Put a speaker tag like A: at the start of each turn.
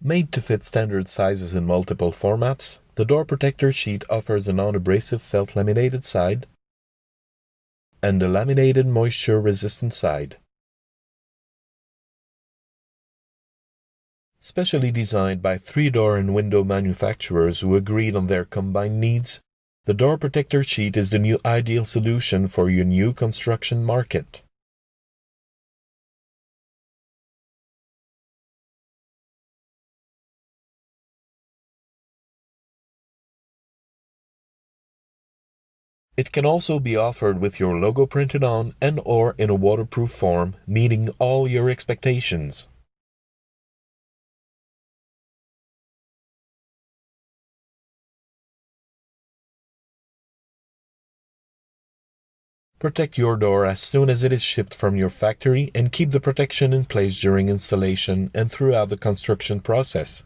A: Made to fit standard sizes in multiple formats, the door protector sheet offers a non-abrasive felt laminated side and a laminated moisture-resistant side. Specially designed by 3-door and window manufacturers who agreed on their combined needs, the door protector sheet is the new ideal solution for your new construction market. It can also be offered with your logo printed on and/or in a waterproof form, meeting all your expectations. Protect your door as soon as it is shipped from your factory and keep the protection in place during installation and throughout the construction process.